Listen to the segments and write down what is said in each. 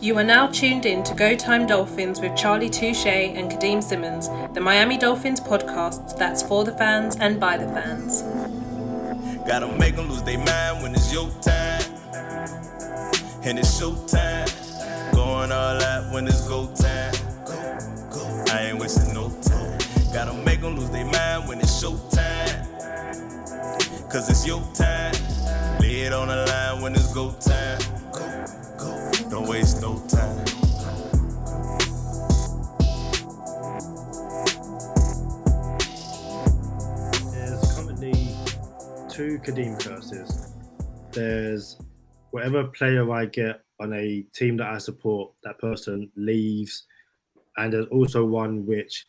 You are now tuned in to Go Time Dolphins with Charlie Touche and Kadeem Simmons, the Miami Dolphins podcast that's for the fans and by the fans. Gotta make them lose their mind when it's your time. And it's show time. Going all out when it's go time. Go. I ain't wasting no time. Gotta make them lose their mind when it's show time. Cause it's your time. Lay it on the line when it's go time. Go. Don't waste no time. There's currently 2 Kadeem curses. There's whatever player I get on a team that I support, that person leaves. And there's also one which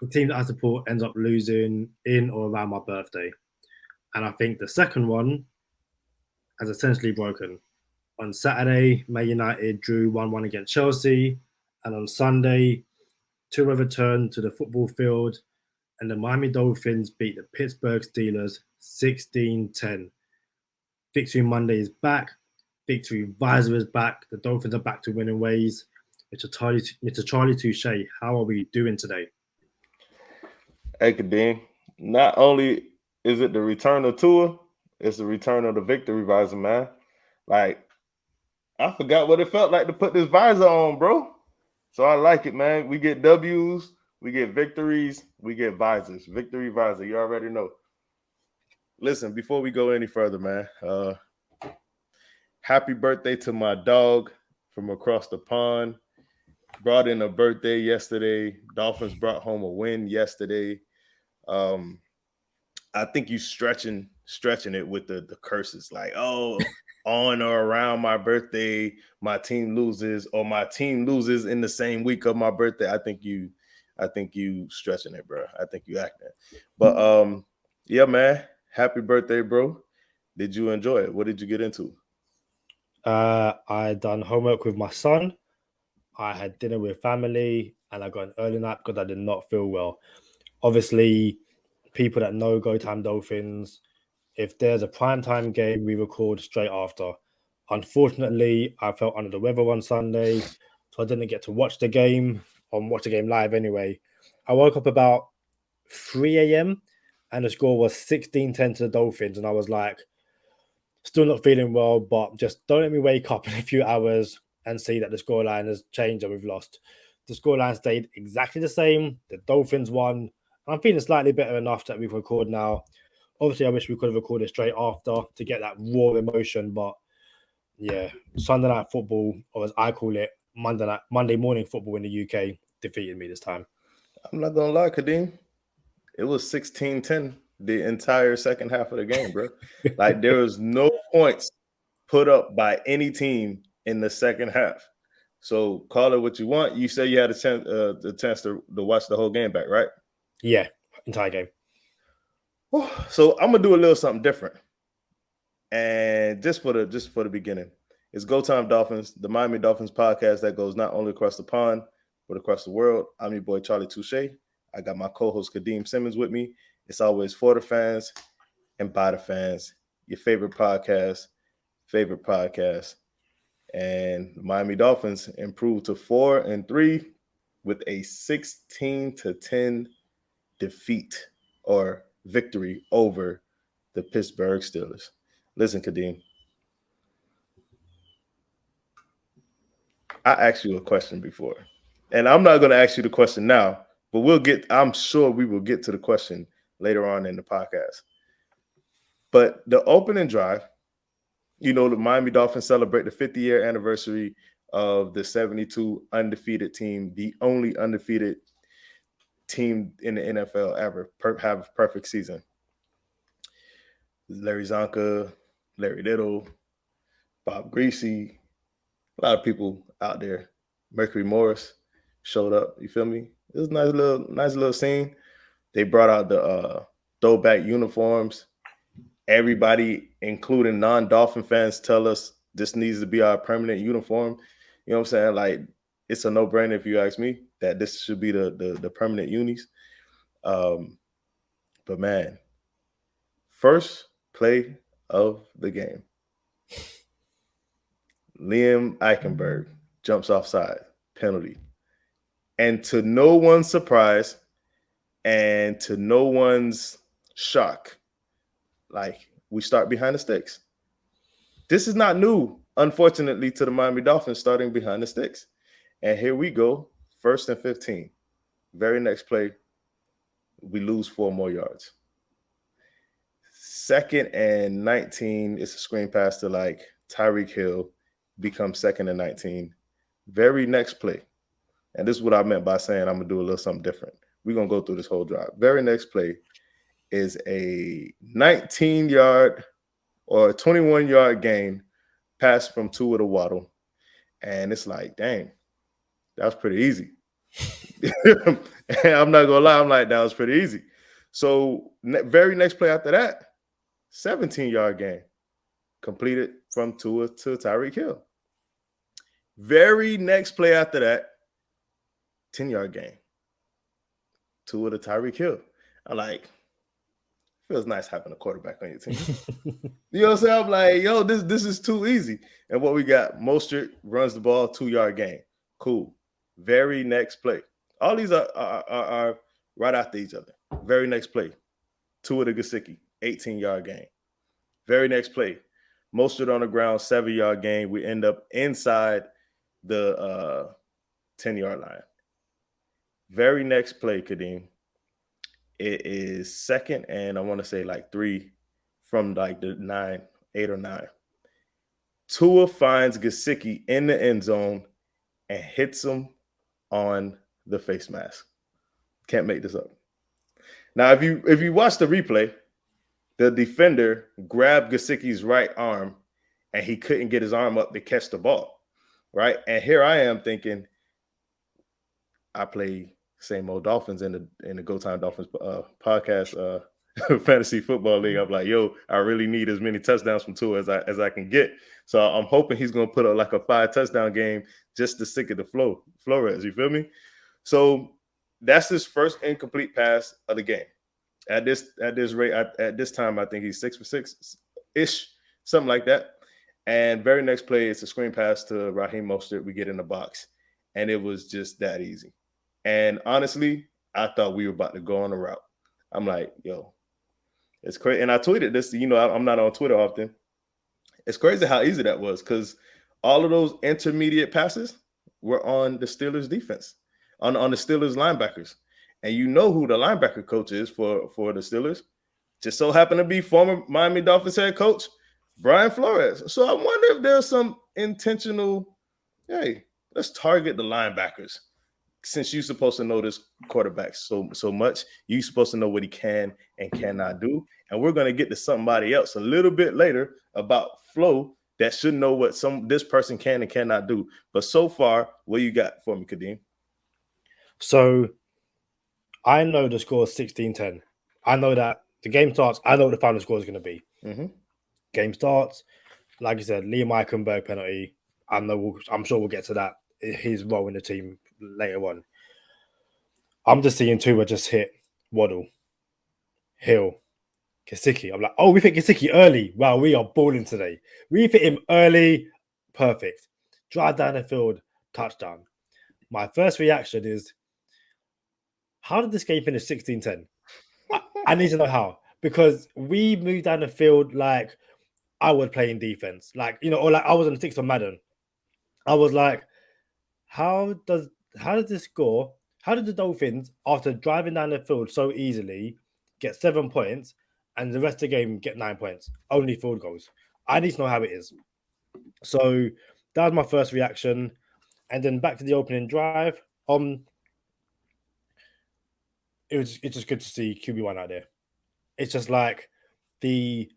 the team that I support ends up losing in or around my birthday. And I think the second one has essentially broken. On Saturday, Man United drew 1-1 against Chelsea. And on Sunday, 2 have returned to the football field. And the Miami Dolphins beat the Pittsburgh Steelers 16-10. Victory Monday is back. Victory Visor is back. The Dolphins are back to winning ways. Mr. Charlie Touche, how are we doing today? Hey, Kadeem, not only is it the return of Tua, it's the return of the Victory Visor, man. Like, I forgot what it felt like to put this visor on, bro. So I like it, man. We get W's, we get victories, we get visors. Victory Visor, you already know. Listen, before we go any further, man, happy birthday to my dog from across the pond. Brought in a birthday yesterday. Dolphins brought home a win yesterday. I think you stretching it with the curses, like, oh, on or around my birthday, my team loses, or my team loses in the same week of my birthday. I think you stretching it, bro. I think you acting. But yeah, man. Happy birthday, bro. Did you enjoy it? What did you get into? I done homework with my son. I had dinner with family, and I got an early nap because I did not feel well. Obviously, people that know Go Time Dolphins, if there's a primetime game, we record straight after. Unfortunately, I felt under the weather on Sunday, so I didn't get to watch the game live anyway. I woke up about 3 a.m. and the score was 16-10 to the Dolphins, and I was like, still not feeling well, but just don't let me wake up in a few hours and see that the scoreline has changed and we've lost. The scoreline stayed exactly the same. The Dolphins won. I'm feeling slightly better enough that we can record now. Obviously, I wish we could have recorded straight after to get that raw emotion, but yeah, Sunday night football, or as I call it, Monday morning football in the UK defeated me this time. I'm not gonna lie, Kadeem. It was 16-10 the entire second half of the game, bro. Like, there was no points put up by any team in the second half. So call it what you want. You say you had the chance to watch the whole game back, right? Yeah, entire game. So I'm gonna do a little something different. And just for the beginning, it's Go Time Dolphins, the Miami Dolphins podcast that goes not only across the pond, but across the world. I'm your boy, Charlie Touche. I got my co-host, Kadeem Simmons, with me. It's always for the fans and by the fans. Your favorite podcast. And the Miami Dolphins improved to 4-3 with a 16-10 defeat or victory over the Pittsburgh Steelers. Listen, Kadeem, I asked you a question before, and I'm not going to ask you the question now, but I'm sure we will get to the question later on in the podcast. But the opening drive, the Miami Dolphins celebrate the 50-year anniversary of the 72 undefeated team, the only undefeated team in the NFL ever have a perfect season. Larry Zonka, Larry Little, Bob Greasy, a lot of people out there. Mercury Morris showed up. You feel me? It was a nice little scene. They brought out the throwback uniforms. Everybody, including non-Dolphin fans, tell us this needs to be our permanent uniform. You know what I'm saying? Like, it's a no-brainer if you ask me that this should be the permanent unis. But man, first play of the game. Liam Eichenberg jumps offside, penalty. And to no one's surprise and to no one's shock, like we start behind the sticks. This is not new, unfortunately, to the Miami Dolphins starting behind the sticks. And here we go, 1st and 15. Very next play, we lose 4 more yards. 2nd and 19, it's a screen pass to like Tyreek Hill, becomes 2nd and 19. Very next play, and this is what I meant by saying I'm going to do a little something different. We're going to go through this whole drive. Very next play is a 19-yard or a 21-yard gain pass from Tua to Waddle. And it's like, dang, that was pretty easy. I'm not going to lie. I'm like, that was pretty easy. So very next play after that, 17-yard gain completed from Tua to Tyreek Hill. Very next play after that, 10-yard gain. Tua to Tyreek Hill. I'm like, feels nice having a quarterback on your team. You know what I'm saying? I'm like, yo, this is too easy. And what we got, Mostert runs the ball, 2-yard gain. Cool. Very next play. All these are right after each other. Very next play, Tua to Gesicki, 18-yard gain. Very next play, Mostert on the ground, 7-yard gain. We end up inside the 10-yard line. Very next play, Kadeem, it is 2nd and I want to say like 3 from like the 8 or 9. Tua finds Gesicki in the end zone and hits him on the face mask. Can't make this up. Now, if you watch the replay, the defender grabbed Gesicki's right arm and he couldn't get his arm up to catch the ball, right? And here I am thinking, I play same old Dolphins in the Go Time Dolphins podcast fantasy football league. I'm like, yo, I really need as many touchdowns from Tua as I can get. So I'm hoping he's going to put up like a 5-touchdown game just to stick at the Flores. You feel me? So that's his first incomplete pass of the game. At this rate, at this time, I think he's 6 for 6-ish, something like that. And very next play, it's a screen pass to Raheem Mostert. We get in the box, and it was just that easy. And honestly, I thought we were about to go on a route. I'm like, yo, it's crazy. And I tweeted this. You know, I'm not on Twitter often. It's crazy how easy that was because all of those intermediate passes were on the Steelers defense, on the Steelers linebackers. And you know who the linebacker coach is for the Steelers. Just so happened to be former Miami Dolphins head coach, Brian Flores. So I wonder if there's some intentional, hey, let's target the linebackers. Since you're supposed to know this quarterback so much, you're supposed to know what he can and cannot do. And we're going to get to somebody else a little bit later about Flo that should know what this person can and cannot do. But so far, what you got for me, Kadeem? So I know the score is 16-10. I know that the game starts. I know what the final score is going to be. Mm-hmm. Game starts. Like you said, Liam Eichenberg penalty. I'm sure we'll get to that. His role in the team later on. I'm just seeing Tua just hit Waddle, Hill, Gesicki. I'm like, oh, we hit Gesicki early. Wow, we are balling today. We hit him early. Perfect. Drive down the field, touchdown. My first reaction is, how did this game finish 16-10? I need to know how. Because we moved down the field like I was playing defense. Like, you know, or like I was on 6 on Madden. I was like, how did this score? How did the Dolphins, after driving down the field so easily, get 7 points and the rest of the game get 9 points? Only field goals. I need to know how it is. So that was my first reaction. And then back to the opening drive. It's just good to see QB1 out there. It's just like the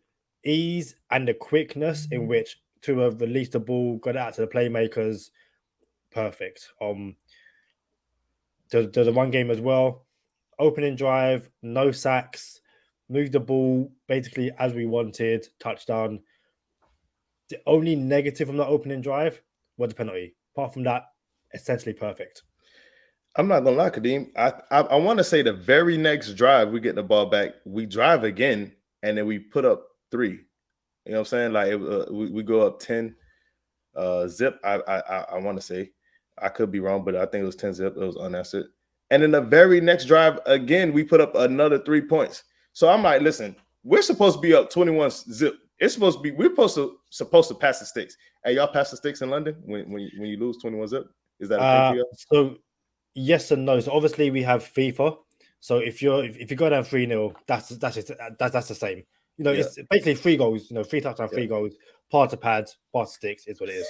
ease and the quickness in which Tua released the ball, got it out to the playmakers. Perfect. There's a one game as well. Opening drive, no sacks, moved the ball basically as we wanted, touchdown. The only negative from the opening drive was the penalty. Apart from that, essentially perfect. I'm not gonna lie, Kadeem. I want to say the very next drive we get the ball back, we drive again, and then we put up 3. You know what I'm saying? Like we go up 10 zip. I want to say, I could be wrong, but I think it was 10 zip. It was unanswered. And in the very next drive, again, we put up another 3 points. So I'm like, listen, we're supposed to be up 21 zip. It's supposed to be, we're supposed to pass the sticks. Hey, y'all pass the sticks in London when you lose 21 zip? Is that a thing for you? So yes and no. So obviously we have FIFA. So if you go down 3-0, that's the same. You know, it's basically 3 goals, 3 touchdowns, 3 goals, pass to pads, pass to sticks is what it is.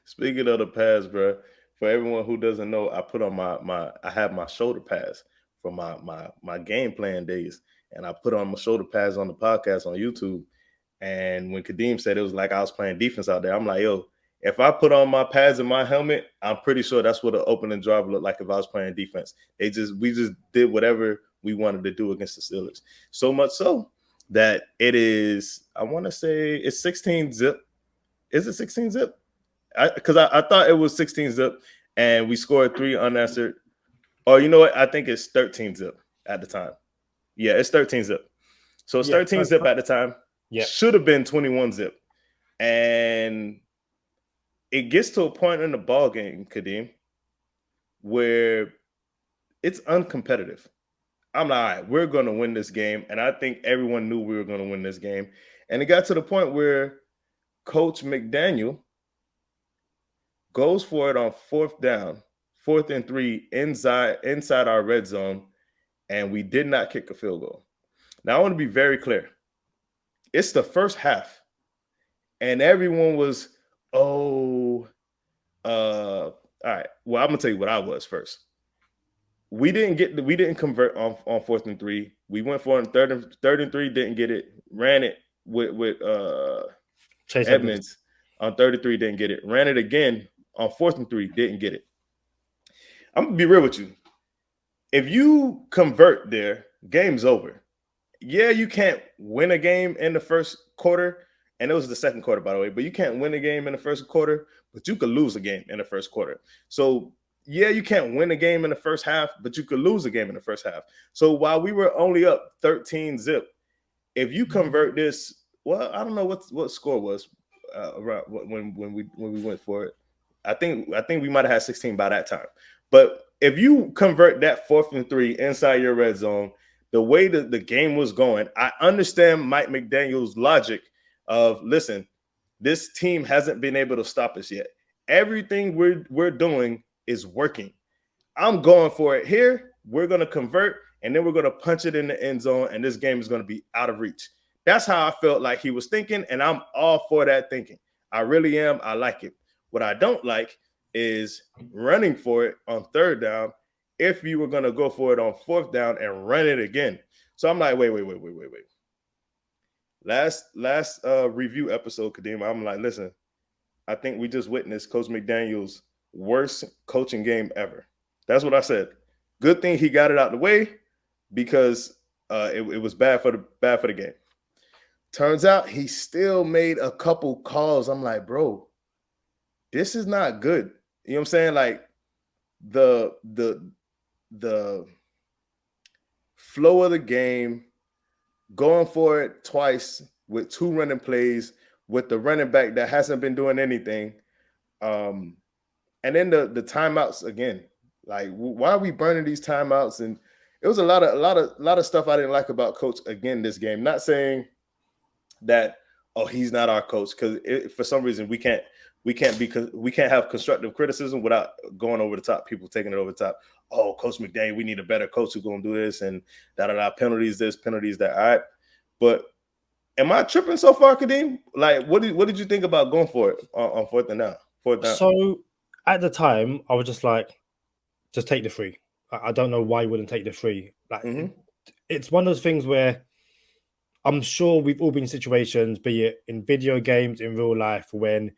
Speaking of the pads, bro, for everyone who doesn't know, I put on I have my shoulder pads for my game plan days, and I put on my shoulder pads on the podcast on YouTube. And when Kadeem said it was like I was playing defense out there, I'm like, yo, if I put on my pads and my helmet, I'm pretty sure that's what an opening drive looked like if I was playing defense. We just did whatever we wanted to do against the Steelers. So much so that it is, I want to say it's 16 zip. Is it 16 zip? Because I thought it was 16 zip, and we scored 3 unanswered. Or you know what? I think it's 13 zip at the time. Yeah, it's 13 zip. So it's 13 zip at the time. Yeah, should have been 21 zip. And it gets to a point in the ball game, Kadeem, where it's uncompetitive. I'm like, all right, we're going to win this game. And I think everyone knew we were going to win this game. And it got to the point where Coach McDaniel goes for it on 4th down, 4th and 3 inside our red zone, and we did not kick a field goal. Now, I want to be very clear. It's the first half, and everyone was, all right. Well, I'm gonna tell you what I was first. We didn't convert on 4th and 3. We went for it on 3rd and 3, didn't get it. Ran it with Chase Edmonds on 3rd and 3, didn't get it. Ran it again on 4th and 3, didn't get it. I'm gonna be real with you. If you convert there, game's over. Yeah, you can't win a game in the first quarter, and it was the second quarter, by the way, but you can't win a game in the first quarter, but you could lose a game in the first quarter. So, yeah, you can't win a game in the first half, but you could lose a game in the first half. So, while we were only up 13 zip, if you convert this, well, I don't know what score was around when we went for it. I think we might have had 16 by that time. But if you convert that 4th and 3 inside your red zone, the way that the game was going, I understand Mike McDaniel's logic of, listen, this team hasn't been able to stop us yet. Everything we're doing is working. I'm going for it here. We're going to convert, and then we're going to punch it in the end zone, and this game is going to be out of reach. That's how I felt like he was thinking, and I'm all for that thinking. I really am. I like it. What I don't like is running for it on 3rd down if you were going to go for it on 4th down and run it again. So I'm like, wait. Last review episode, Kadeem, I'm like, listen, I think we just witnessed Coach McDaniel's worst coaching game ever. That's what I said. Good thing he got it out the way because it was bad for the game. Turns out he still made a couple calls. I'm like, bro, this is not good. You know what I'm saying? Like the flow of the game, going for it twice with 2 running plays with the running back that hasn't been doing anything. And then the timeouts again. Like, why are we burning these timeouts? And it was a lot of stuff I didn't like about Coach again this game. Not saying that, oh, he's not our coach, because for some reason we can't have constructive criticism without going over the top, people taking it over the top. Oh, Coach McDaniel, we need a better coach who's going to do this and penalties this, penalties that. All right. But am I tripping so far, Kadeem? Like, what did you think about going for it on 4th and down? 4th down. So at the time, I was just like, just take the 3. I don't know why you wouldn't take the 3. Like, it's one of those things where I'm sure we've all been in situations, be it in video games, in real life, when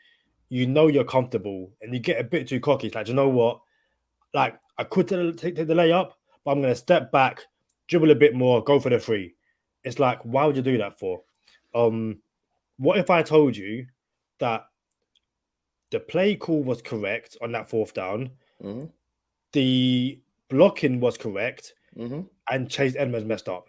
you know you're comfortable and you get a bit too cocky. It's like, you know what? Like, I could take the layup, but I'm going to step back, dribble a bit more, go for the 3. It's like, why would you do that for? What if I told you that the play call was correct on that 4th down, the blocking was correct, and Chase Edmonds messed up?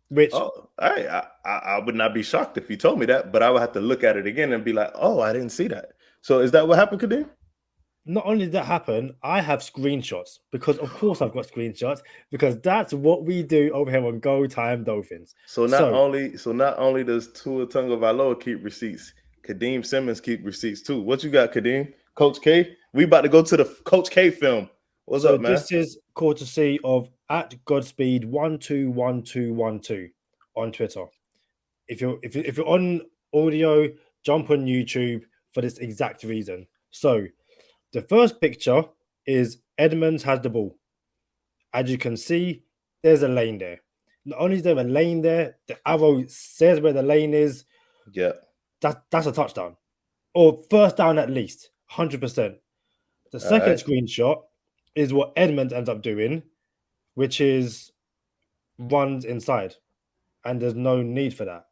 Which I would not be shocked if you told me that, but I would have to look at it again and be like, oh, I didn't see that. So is that what happened, Kadeem? not only did that happen, I have screenshots because, of course, I've got screenshots because that's what we do over here on Go Time Dolphins. So not only does Tua Tagovailoa keep receipts, Kadeem Simmons keep receipts too. What you got, Kadeem? Coach K? We about to go to the Coach K film. What's So up, man? this is courtesy of at Godspeed121212 on Twitter. If you're on audio, jump on YouTube for this exact reason. So the first picture is Edmonds has the ball. As you can see, there's a lane there. Not only is there a lane there, the arrow says where the lane is. Yeah. That's a touchdown. Or first down at least, 100%. The second screenshot is what Edmonds ends up doing, which is runs inside. And there's no need for that,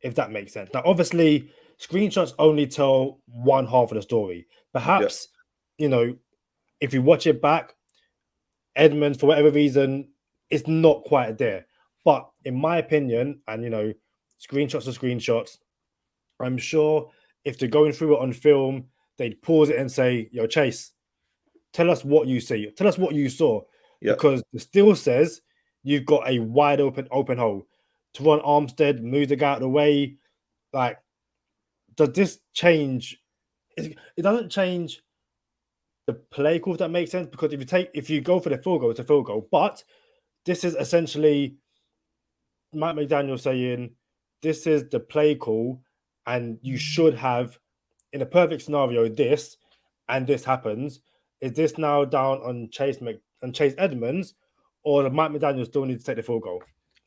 if that makes sense. Now, obviously, screenshots only tell one half of the story. Perhaps, if you watch it back, Edmonds, for whatever reason, is not quite there. But in my opinion, and screenshots are screenshots, I'm sure if they're going through it on film, they'd pause it and say, "Yo, Chase, tell us what you see. Tell us what you saw." Yep. Because the still says you've got a wide open hole. Teron Armstead moves the guy out of the way. Like, does this change? It doesn't change the play call, if that makes sense. Because if you go for the field goal, it's a field goal. But this is essentially Mike McDaniel saying this is the play call, and you should have, in a perfect scenario, this, and this happens. Is this now down on Chase Edmonds, or does Mike McDaniel still need to take the field goal?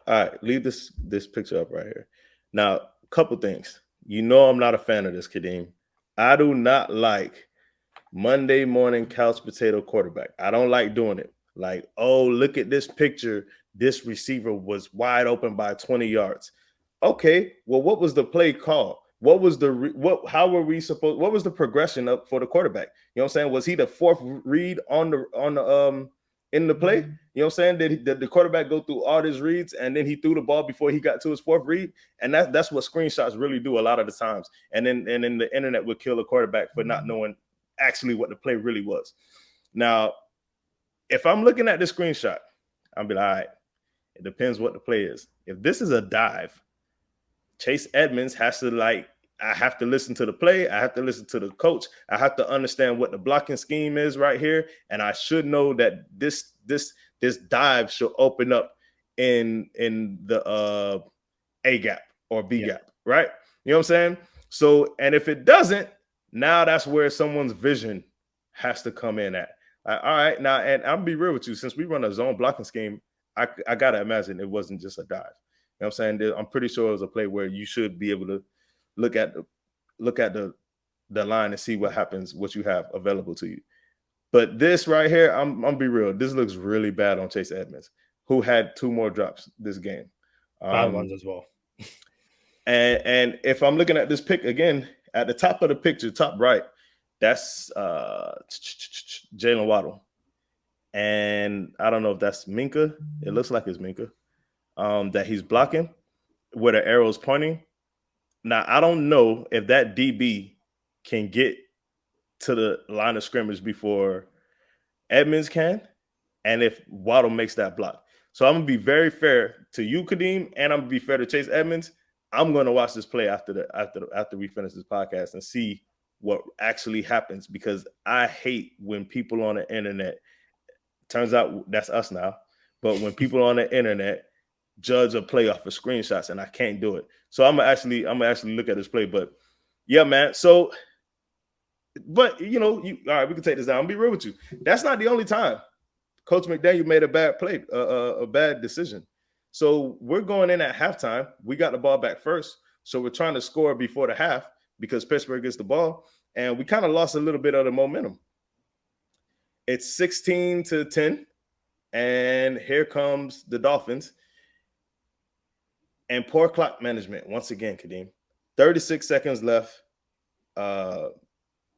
All right, leave this picture up right here. Now, a couple things. I'm not a fan of this, Kadeem. I do not like Monday morning couch potato quarterback. I don't like doing it. Like, oh, look at this picture. This receiver was wide open by 20 yards. Okay, well, what was the play call? What was how were we supposed? What was the progression up for the quarterback? You know what I'm saying? Was he the fourth read on the in the play? You know what I'm saying? Did the quarterback go through all his reads and then he threw the ball before he got to his fourth read? And that's what screenshots really do a lot of the times. And then the internet would kill a quarterback for not knowing actually what the play really was. Now, if I'm looking at the screenshot, I'll be like, all right, it depends what the play is. If this is a dive, Chase Edmonds has to I have to listen to the play. I have to listen to the coach. I have to understand what the blocking scheme is right here. And I should know that this dive should open up in the A gap or B gap, right? You know what I'm saying? So, and if it doesn't, now that's where someone's vision has to come in at. All right, now, and I'll be real with you. Since we run a zone blocking scheme, I gotta imagine it wasn't just a dive. You know what I'm saying? I'm pretty sure it was a play where you should be able to look at the line and see what happens, what you have available to you. But this right here, I'm gonna be real. This looks really bad on Chase Edmonds, who had 2 more drops this game. Bad ones as well. And if I'm looking at this pick again, at the top of the picture, top right, that's Jalen Waddle. And I don't know if that's Minka. It looks like it's Minka. That he's blocking where the arrow's pointing. Now, I don't know if that DB can get to the line of scrimmage before Edmonds can, and if Waddle makes that block. So I'm going to be very fair to you, Kadeem, and I'm going to be fair to Chase Edmonds. I'm going to watch this play after we finish this podcast and see what actually happens, because I hate when people on the internet, turns out that's us now, but when people on the internet judge a play off of screenshots, and I can't do it. So I'm gonna actually look at this play. But yeah, man. So, but all right, we can take this down. I'll be real with you. That's not the only time Coach McDaniel made a bad play, a bad decision. So we're going in at halftime. We got the ball back first, so we're trying to score before the half because Pittsburgh gets the ball, and we kind of lost a little bit of the momentum. It's 16-10, and here comes the Dolphins. And poor clock management once again, Kadeem. 36 seconds left.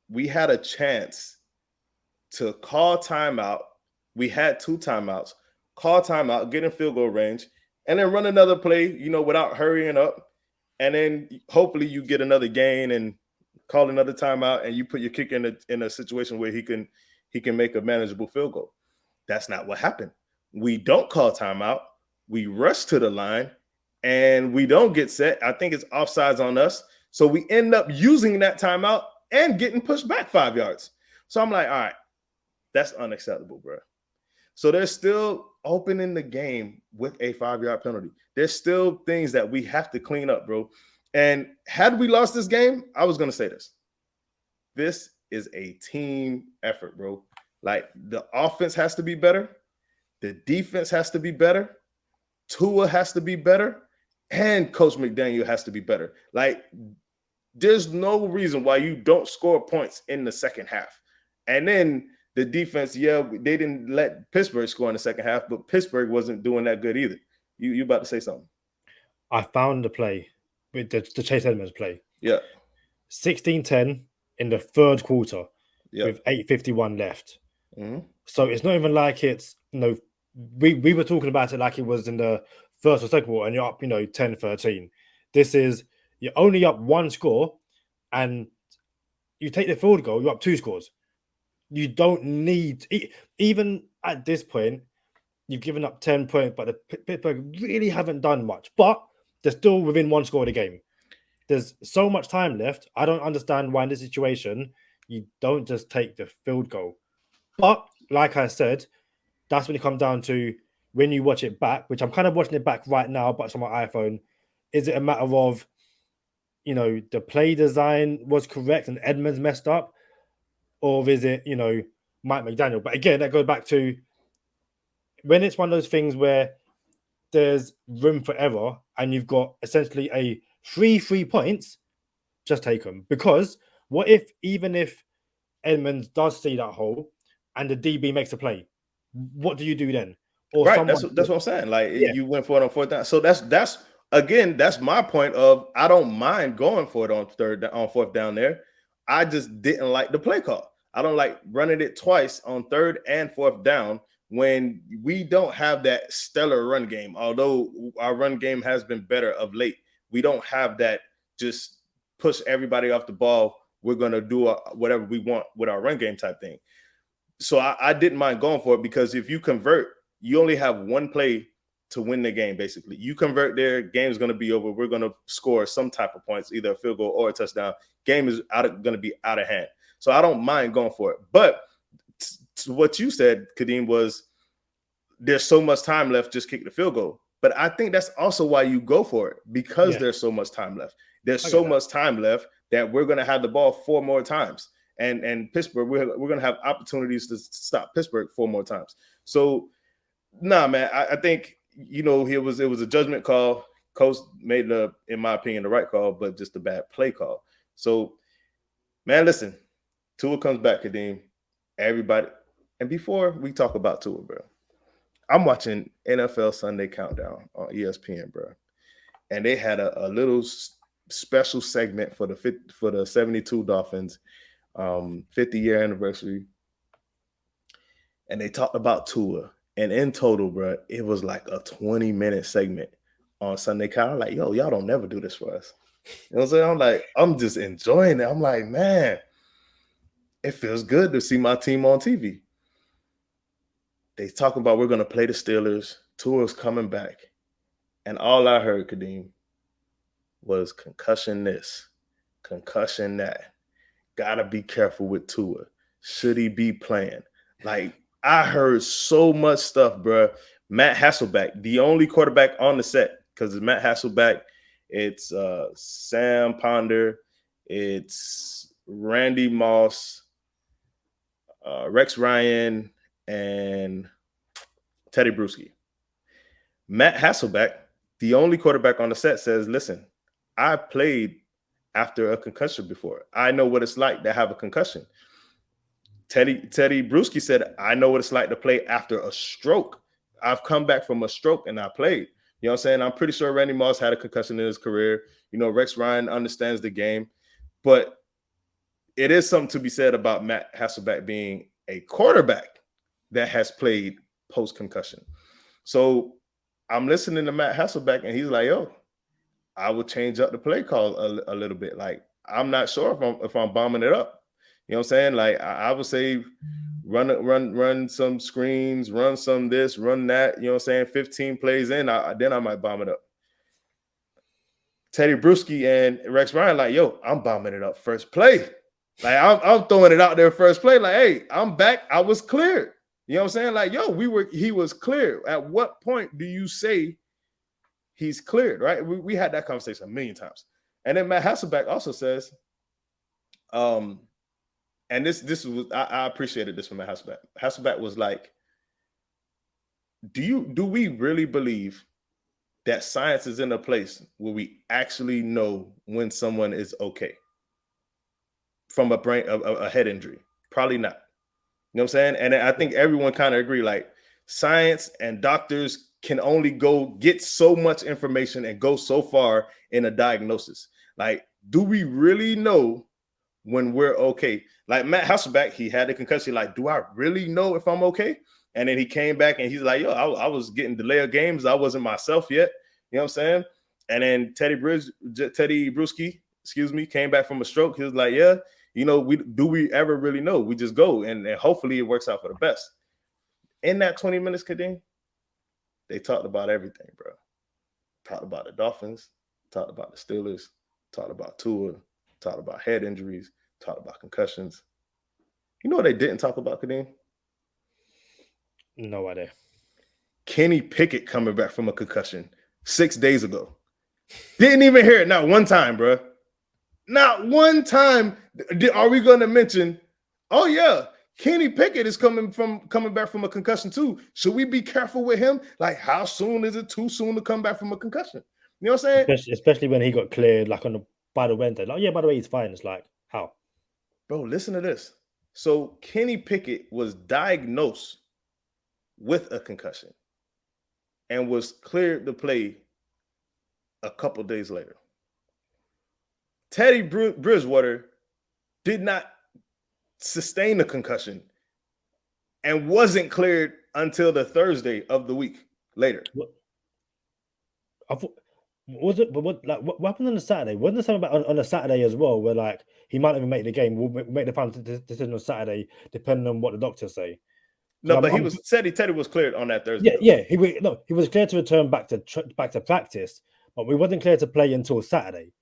We had a chance to call timeout. We had 2 timeouts. Call timeout, get in field goal range, and then run another play, without hurrying up. And then hopefully you get another gain and call another timeout, and you put your kicker in a situation where he can make a manageable field goal. That's not what happened. We don't call timeout. We rush to the line, and we don't get set. I think it's offsides on us. So we end up using that timeout and getting pushed back 5 yards. So I'm like, all right, that's unacceptable, bro. So they're still opening the game with a 5-yard penalty. There's still things that we have to clean up, bro. And had we lost this game, I was going to say this. This is a team effort, bro. Like, the offense has to be better. The defense has to be better. Tua has to be better. And Coach McDaniel has to be better. Like, there's no reason why you don't score points in the second half. And then the defense, they didn't let Pittsburgh score in the second half, but Pittsburgh wasn't doing that good either. You about to say something? I found the play with the Chase Edmonds play. Yeah. 16-10 in the third quarter with 8:51 left. Mm-hmm. So it's not even like it's, we were talking about it like it was in the first or second quarter and you're up, 10-13. This is, you're only up one score and you take the field goal, you're up 2 scores. You don't need, even at this point, you've given up 10 points, but the Pittsburgh really haven't done much. But they're still within 1 score of the game. There's so much time left. I don't understand why in this situation you don't just take the field goal. But like I said, that's when it comes down to when you watch it back, which I'm kind of watching it back right now, but it's on my iPhone. Is it a matter of, the play design was correct and Edmonds messed up? Or is it, Mike McDaniel? But again, that goes back to when it's one of those things where there's room for error and you've got essentially a 3 points, just take them. Because what if, even if Edmonds does see that hole and the DB makes a play, what do you do then? Or right, that's what I'm saying. Like, you went for it on 4th down. So that's again, that's my point of, I don't mind going for it on 4th down there. I just didn't like the play call. I don't like running it twice on 3rd and 4th down when we don't have that stellar run game. Although our run game has been better of late, we don't have that just push everybody off the ball. We're going to do whatever we want with our run game type thing. So I didn't mind going for it, because if you convert, you only have one play to win the game, basically. You convert there, game's going to be over. We're going to score some type of points, either a field goal or a touchdown. Game is going to be out of hand. So I don't mind going for it. But what you said, Kadeem, was there's so much time left, just kick the field goal. But I think that's also why you go for it, because there's so much time left. There's so much time left that we're going to have the ball 4 more times. And Pittsburgh, we're going to have opportunities to stop Pittsburgh 4 more times. So, man, I think, it was a judgment call. Coach made, in my opinion, the right call, but just a bad play call. So, man, listen, Tua comes back, Kadeem. Everybody, and before we talk about Tua, bro, I'm watching NFL Sunday Countdown on ESPN, bro, and they had a little special segment for the 72 Dolphins 50-year anniversary, and they talked about Tua. And in total, bro, it was like a 20-minute segment on Sunday Countdown. Like, yo, y'all don't never do this for us. You know what I'm saying? I'm like, I'm just enjoying it. I'm like, man, it feels good to see my team on TV. They talking about we're going to play the Steelers. Tua's coming back. And all I heard, Kadeem, was concussion this, concussion that. Got to be careful with Tua. Should he be playing? Like, I heard so much stuff, bro. Matt Hasselbeck, the only quarterback on the set, because it's Matt Hasselbeck. It's Sam Ponder. It's Randy Moss, Rex Ryan, and Teddy Bruschi. Matt Hasselbeck, the only quarterback on the set, says, listen, I played after a concussion before. I know what it's like to have a concussion. Teddy Bruschi said, I know what it's like to play after a stroke. I've come back from a stroke and I played. You know what I'm saying? I'm pretty sure Randy Moss had a concussion in his career. Rex Ryan understands the game. But it is something to be said about Matt Hasselbeck being a quarterback that has played post-concussion. So I'm listening to Matt Hasselbeck, and he's like, yo, I would change up the play call a little bit. Like, I'm not sure if I'm bombing it up. You know what I'm saying? Like I would say run some screens, run some this, run that. You know what I'm saying? 15 plays in, then I might bomb it up. Teddy Bruschi and Rex Ryan, like, yo, I'm bombing it up first play. Like I'm throwing it out there first play. Like, hey, I'm back. I was cleared. You know what I'm saying? Like, yo, he was cleared. At what point do you say he's cleared? Right? We had that conversation a million times. And then Matt Hasselbeck also says, and this was I appreciated this from Matt Hasselbeck. Hasselbeck was like, do we really believe that science is in a place where we actually know when someone is okay from a head injury? Probably not. You know what I'm saying? And I think everyone kind of agree, like science and doctors can only go get so much information and go so far in a diagnosis. Like, do we really know when we're okay? Like Matt Hasselbeck, he had a concussion. Like, do I really know if I'm okay? And then he came back and he's like, yo, I was getting delay of games. I wasn't myself yet. You know what I'm saying? And then Teddy Bruschi, came back from a stroke. He was like, yeah, you know, we ever really know? We just go and hopefully it works out for the best. In that 20 minutes, Kadeem, they talked about everything, bro. Talked about the Dolphins, talked about the Steelers, talked about Tua, talked about head injuries, talked about concussions. You know what they didn't talk about, Kadeem? No idea. Kenny Pickett coming back from a concussion 6 days ago. Didn't even hear it. Not one time, bro. Not one time are we going to mention, oh, yeah, Kenny Pickett is coming back from a concussion too. Should we be careful with him? Like, how soon is it too soon to come back from a concussion? You know what I'm saying? Especially when he got cleared, like by the Wednesday. Like, yeah, by the way, he's fine. It's like, how? Bro, listen to this. So Kenny Pickett was diagnosed with a concussion and was cleared to play a couple days later. Teddy Bridgewater did not sustain a concussion and wasn't cleared until the Thursday of the week later. I thought, was it? But what happened on the Saturday? Wasn't there something about on a Saturday as well, where like he might even make the game? We'll make the final decision on Saturday, depending on what the doctors say. No, but Teddy was cleared on that Thursday. Yeah. He was cleared to return back to practice, but we wasn't cleared to play until Saturday.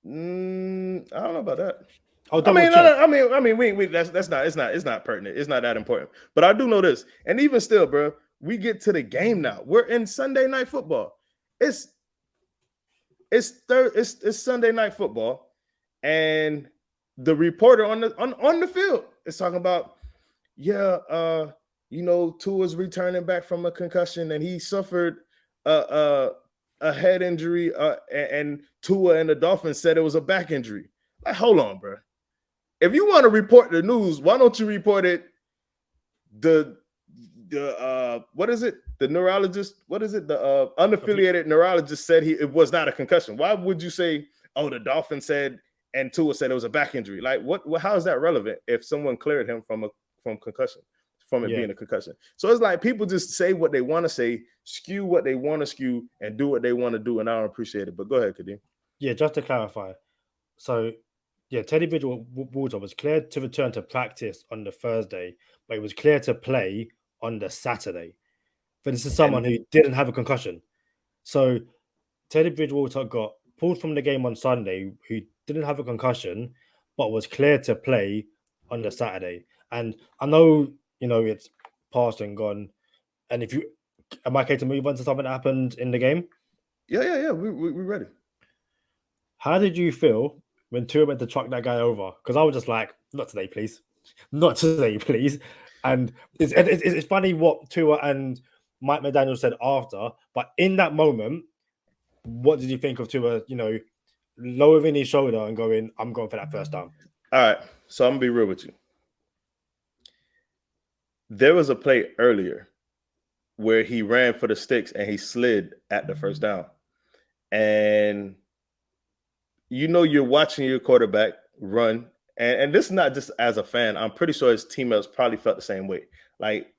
I don't know about that. I mean, that's not. It's not pertinent. It's not that important. But I do know this, and even still, bro, we get to the game now. We're in Sunday Night Football. It's Sunday Night Football, and the reporter on the field is talking about, Tua's returning back from a concussion, and he suffered a head injury, and Tua and the Dolphins said it was a back injury. Like, hold on, bro. If you want to report the news, why don't you report it? What is it? The neurologist, what is it? The unaffiliated neurologist said it was not a concussion. Why would you say, oh, the Dolphins said and Tua said it was a back injury? Like, how is that relevant if someone cleared him from concussion, from it being a concussion? So it's like people just say what they want to say, skew what they want to skew, and do what they want to do, and I don't appreciate it. But go ahead, Kadeem. Yeah, just to clarify. So, yeah, Teddy Bridgewater was cleared to return to practice on the Thursday, but he was cleared to play on the Saturday. But this is someone who didn't have a concussion. So Teddy Bridgewater got pulled from the game on Sunday, who didn't have a concussion, but was cleared to play on the Saturday. And I know, it's past and gone. And am I okay to move on to something that happened in the game? Yeah. We're ready. How did you feel when Tua went to truck that guy over? Because I was just like, not today, please. Not today, please. And it's funny what Tua and Mike McDaniel said after, but in that moment, what did you think of Tua, lowering his shoulder and going, I'm going for that first down? All right, so I'm going to be real with you. There was a play earlier where he ran for the sticks and he slid at the first down. And you're watching your quarterback run. And this is not just as a fan. I'm pretty sure his teammates probably felt the same way. Like,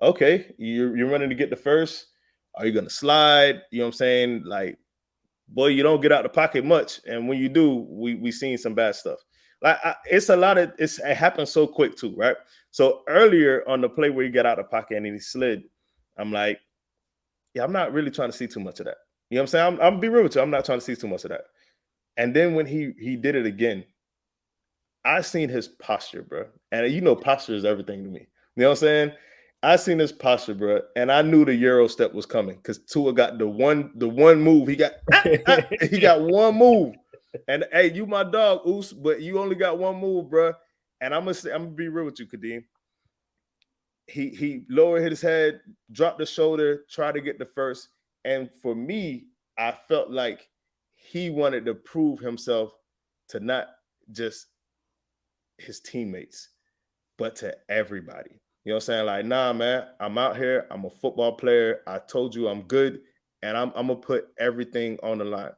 okay, you're running to get the first. Are you going to slide? You know what I'm saying? Like, boy, you don't get out the pocket much, and when you do, we seen some bad stuff. Like it's a lot of it happens so quick too, right? So earlier on the play where he got out of the pocket and he slid, I'm like, yeah, I'm not really trying to see too much of that. You know what I'm saying? I'm gonna be real with you. I'm not trying to see too much of that. And then when he did it again, I seen his posture, bro. And you know, posture is everything to me. You know what I'm saying? I seen his posture, bro, and I knew the Euro step was coming because Tua got the one move. He got he got one move. And hey, you my dog, Oos, but you only got one move, bro. And I'm gonna be real with you, Kadeem. He lowered his head, dropped the shoulder, tried to get the first. And for me, I felt like he wanted to prove himself to not just his teammates, but to everybody. You know what I'm saying? Like, nah, man, I'm out here. I'm a football player. I told you I'm good, and I'm gonna put everything on the line.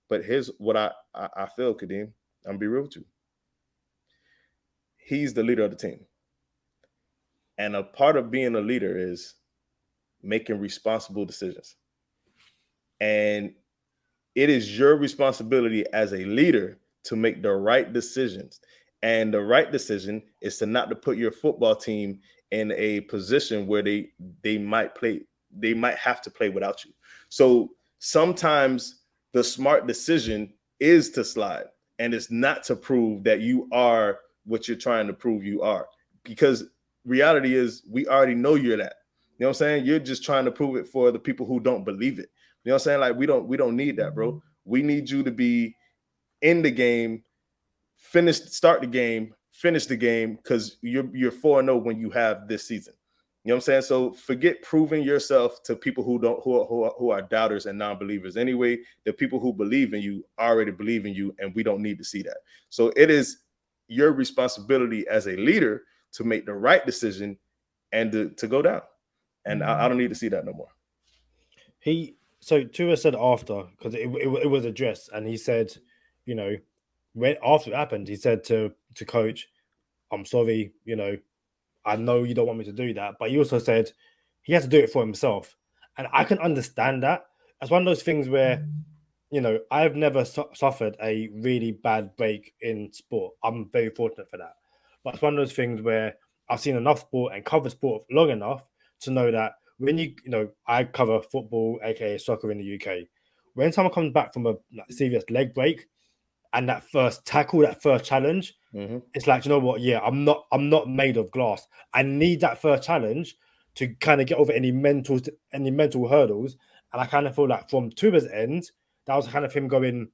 But here's what I feel, Kadeem. I'm gonna be real with you. He's the leader of the team. And a part of being a leader is making responsible decisions. And it is your responsibility as a leader to make the right decisions. And the right decision is to not to put your football team in a position where they might have to play without you. So sometimes the smart decision is to slide, and it's not to prove that you are what you're trying to prove you are. Because reality is we already know you're that. You know what I'm saying? You're just trying to prove it for the people who don't believe it. You know what I'm saying? Like we don't need that, bro. We need you to be in the game, start the game, finish the game, because you're 4-0 when you have this season. You know what I'm saying? So forget proving yourself to people who are doubters and non-believers. Anyway, the people who believe in you already believe in you, and we don't need to see that. So it is your responsibility as a leader to make the right decision and to go down. And I don't need to see that no more. So Tua said after, because it was addressed, and he said, you know, when after it happened, he said to coach, I'm sorry, you know, I know you don't want me to do that, but he also said he has to do it for himself. And I can understand that. It's one of those things where, you know, I've never suffered a really bad break in sport. I'm very fortunate for that. But it's one of those things where I've seen enough sport and covered sport long enough to know that when you know, I cover football, aka soccer in the UK. When someone comes back from a serious leg break and that first tackle, that first challenge, it's like, you know what? Yeah, I'm not made of glass. I need that first challenge to kind of get over any mental hurdles. And I kind of feel like from Tuba's end, that was kind of him going,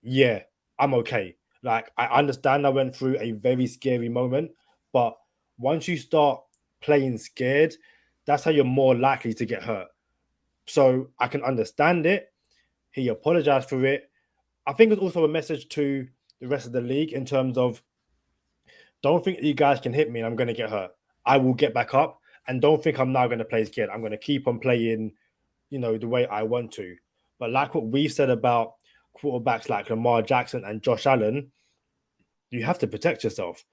yeah, I'm okay. Like, I understand I went through a very scary moment, but once you start playing scared, that's how you're more likely to get hurt. So I can understand it. He apologized for it. I think it's also a message to the rest of the league in terms of, don't think you guys can hit me and I'm going to get hurt. I will get back up, and don't think I'm now going to play scared. I'm going to keep on playing, you know, the way I want to. But like what we've said about quarterbacks like Lamar Jackson and Josh Allen, you have to protect yourself.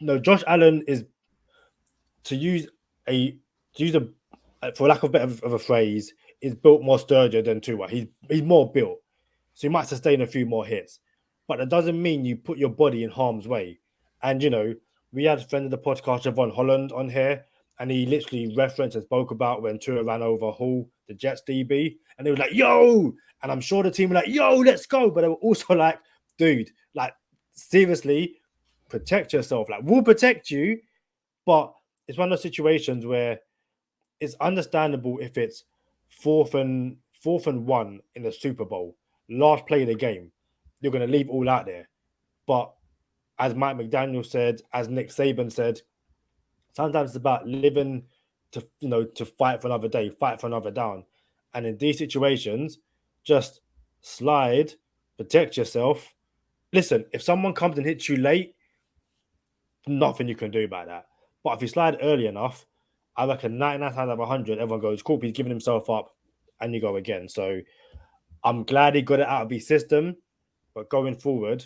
No, Josh Allen is, to use a for lack of a phrase, is built more sturdier than Tua. He's more built, so he might sustain a few more hits. But that doesn't mean you put your body in harm's way. And you know, we had a friend of the podcast, Javon Holland, on here, and he literally referenced and spoke about when Tua ran over Hall, the Jets DB, and they were like, "Yo!" And I'm sure the team were like, "Yo, let's go!" But they were also like, "Dude, like seriously, protect yourself. Like we'll protect you." But it's one of those situations where it's understandable if it's fourth and 1 in the Super Bowl, last play of the game, you're going to leave all out there. But as Mike McDaniel said, as Nick Saban said, sometimes it's about living to fight for another day, fight for another down. And in these situations, just slide, protect yourself. Listen, if someone comes and hits you late, nothing you can do about that. But if you slide early enough, I reckon 99 times out of 100, everyone goes, cool, he's giving himself up, and you go again. So I'm glad he got it out of his system, but going forward,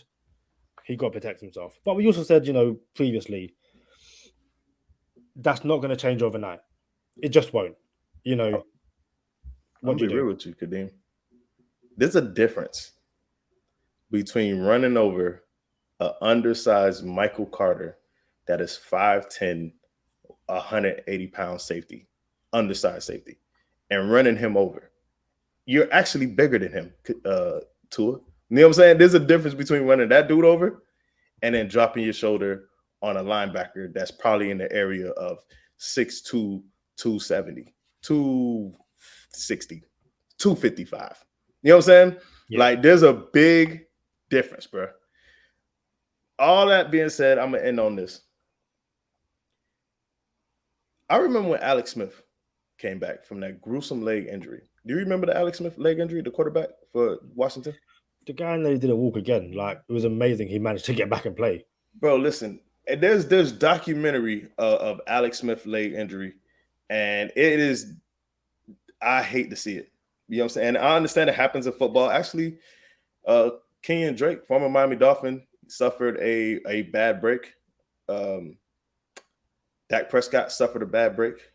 he got to protect himself. But we also said, previously, that's not going to change overnight. It just won't. I'll be real with you, Kadeem. There's a difference between running over an undersized Michael Carter that is 5'10", 180-pound safety, undersized safety, and running him over. You're actually bigger than him, Tua. You know what I'm saying? There's a difference between running that dude over and then dropping your shoulder on a linebacker that's probably in the area of 6'2", 270, 260, 255. You know what I'm saying? Yeah. Like, there's a big difference, bro. All that being said, I'm going to end on this. I remember when Alex Smith came back from that gruesome leg injury. Do you remember the Alex Smith leg injury, the quarterback for Washington? The guy nearly didn't walk again. Like, it was amazing. He managed to get back and play. Bro, listen, there's documentary of Alex Smith leg injury, and it is, I hate to see it. You know what I'm saying? And I understand it happens in football. Actually, Kenyon Drake, former Miami Dolphin, suffered a bad break. Dak Prescott suffered a bad break.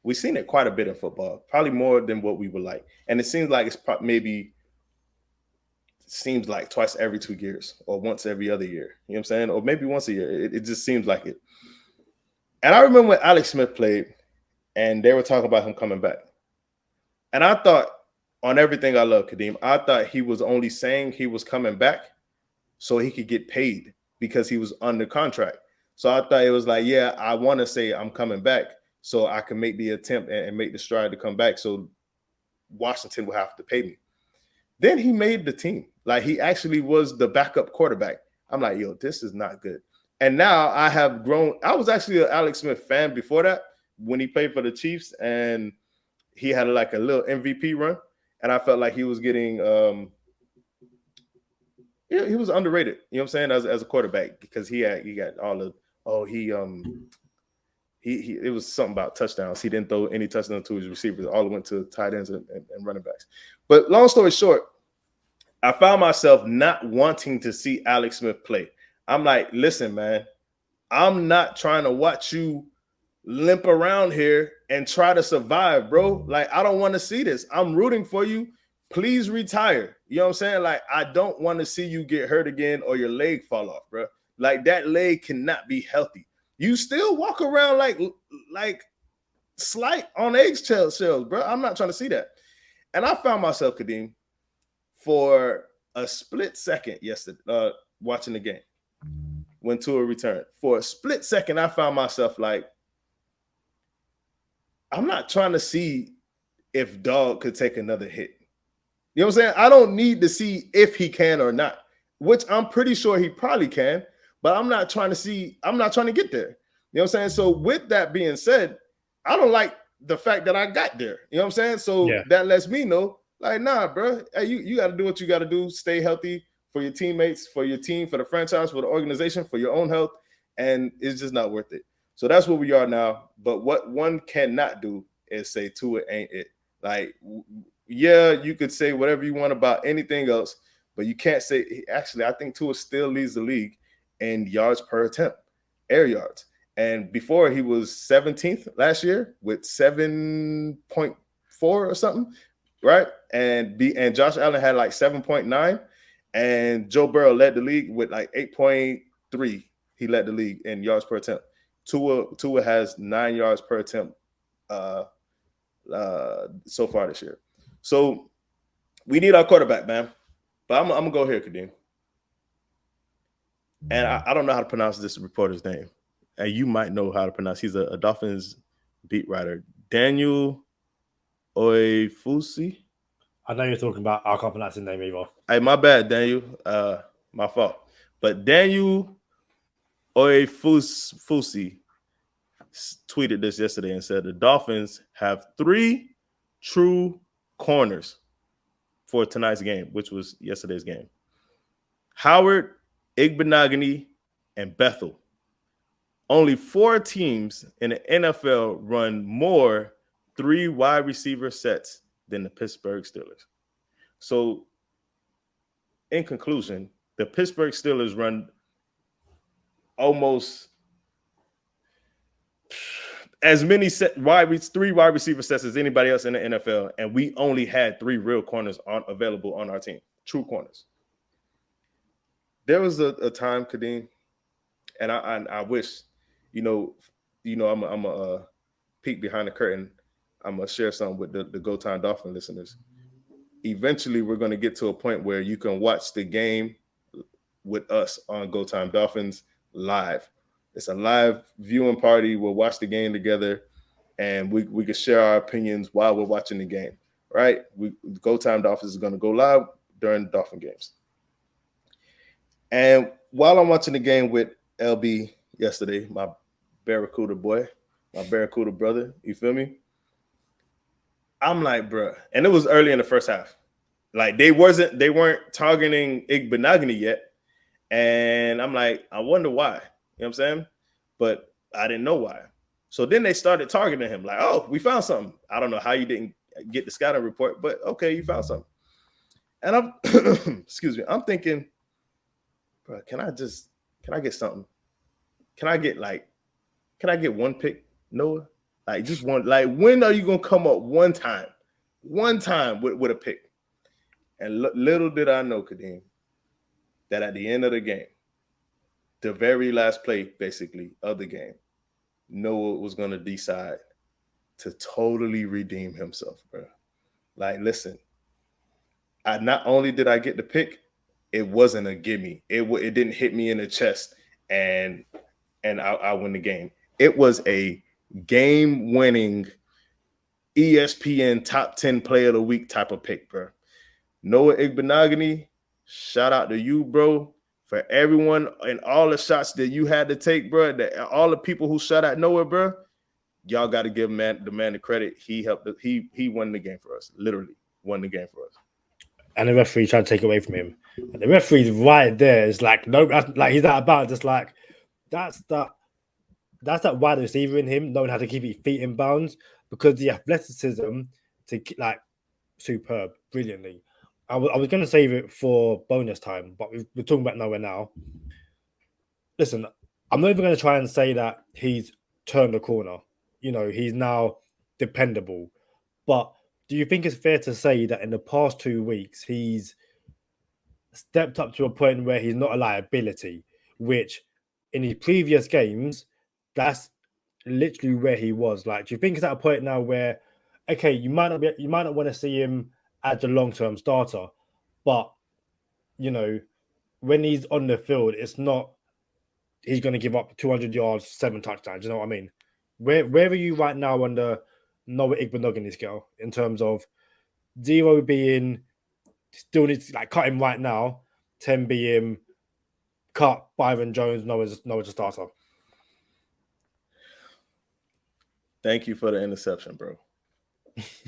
We've seen it quite a bit in football, probably more than what we would like. And it seems like it's seems like twice every 2 years or once every other year. You know what I'm saying? Or maybe once a year. It just seems like it. And I remember when Alex Smith played and they were talking about him coming back. And I thought, on everything I love, Kadeem, I thought he was only saying he was coming back so he could get paid because he was under contract. So I thought it was like, yeah, I want to say I'm coming back so I can make the attempt and make the stride to come back. So Washington will have to pay me. Then he made the team. Like, he actually was the backup quarterback. I'm like, yo, this is not good. And now I have grown. I was actually an Alex Smith fan before that when he played for the Chiefs and he had like a little MVP run. And I felt like he was getting he was underrated, you know what I'm saying, as a quarterback, because he got all the it was something about touchdowns. He didn't throw any touchdowns to his receivers. All went to tight ends and running backs. But long story short, I found myself not wanting to see Alex Smith play. I'm like, listen, man, I'm not trying to watch you limp around here and try to survive, bro. Like, I don't want to see this. I'm rooting for you. Please retire. You know what I'm saying? Like, I don't want to see you get hurt again or your leg fall off, bro. Like, that leg cannot be healthy. You still walk around like slight on eggshells, bro. I'm not trying to see that. And I found myself, Kadeem, for a split second yesterday, watching the game when Tua returned. For a split second, I found myself like, I'm not trying to see if Dog could take another hit. You know what I'm saying? I don't need to see if he can or not, which I'm pretty sure he probably can, but I'm not trying to get there. You know what I'm saying? So with that being said, I don't like the fact that I got there. You know what I'm saying? So that lets me know, like, nah, bro, hey, you got to do what you got to do. Stay healthy for your teammates, for your team, for the franchise, for the organization, for your own health. And it's just not worth it. So that's where we are now. But what one cannot do is say Tua ain't it. Like, yeah, you could say whatever you want about anything else, but you can't say, actually, I think Tua still leads the league in yards per attempt, air yards. And before, he was 17th last year with 7.4 or something, right? And Josh Allen had like 7.9, and Joe Burrow led the league with like 8.3. He led the league in yards per attempt. Tua has 9 yards per attempt so far this year. So we need our quarterback, man. But I'm gonna go here, Kadeem. And I don't know how to pronounce this reporter's name. And you might know how to pronounce. He's a Dolphins beat writer, Daniel Oyefusi. I know you're talking about. I can't pronounce his name either. Hey, my bad, Daniel. My fault. But Daniel Oyefusi tweeted this yesterday and said the Dolphins have 3 true corners for tonight's game, which was yesterday's game. Howard, Igbenogany, and Bethel. Only 4 teams in the NFL run more 3 wide receiver sets than the Pittsburgh Steelers. So, in conclusion, the Pittsburgh Steelers run almost as many three wide receiver sets as anybody else in the NFL, and we only had 3 real corners available on our team, true corners. There was a time, Kadeem, and I wish, I'm a peek behind the curtain. I'm gonna share something with the Go Time Dolphin listeners. Eventually, we're gonna get to a point where you can watch the game with us on Go Time Dolphins live. It's a live viewing party. We'll watch the game together, and we can share our opinions while we're watching the game. Right? Go Time Dolphins is gonna go live during the Dolphin games. And while I'm watching the game with LB yesterday, my Barracuda boy, my Barracuda brother, you feel me? I'm like, bro, and it was early in the first half. Like they weren't targeting Igbenogany yet. And I'm like, I wonder why. You know what I'm saying? But I didn't know why. So then they started targeting him, like, oh, we found something. I don't know how you didn't get the scouting report, but okay, you found something. And I'm excuse me, I'm thinking, bro, can I get something? Can I get one pick, Noah? Like just one. Like when are you gonna come up one time with a pick? And little did I know, Kadeem, that at the end of the game, the very last play, basically, of the game, Noah was gonna decide to totally redeem himself, bro. Like, listen, not only did I get the pick, it wasn't a gimme. It didn't hit me in the chest, and I win the game. It was a game-winning ESPN top 10 player of the week type of pick, bro. Noah Igbenogany, shout out to you, bro, for everyone and all the shots that you had to take, bro. All the people who shot at Noah, bro, y'all got to give the man the credit. He helped. He won the game for us. Literally won the game for us. And the referee tried to take it away from him. And the referee's right there. It's like no, like he's out about. Just like that's that wide receiver in him knowing how to keep his feet in bounds, because the athleticism to like superb, brilliantly. I was going to save it for bonus time, but we're talking about nowhere now. Listen, I'm not even going to try and say that he's turned the corner. You know, he's now dependable. But do you think it's fair to say that in the past 2 weeks, he's stepped up to a point where he's not a liability, which in his previous games, that's literally where he was. Like, do you think it's at a point now where, okay, you might not want to see him as a long-term starter, but you know, when he's on the field, it's not he's going to give up 200 yards, 7 touchdowns. You know what I mean? Where are you right now on the Noah Igbenogany scale in terms of 0 being still needs like cut him right now, 10 being cut Byron Jones, Noah's a starter? Thank you for the interception, bro.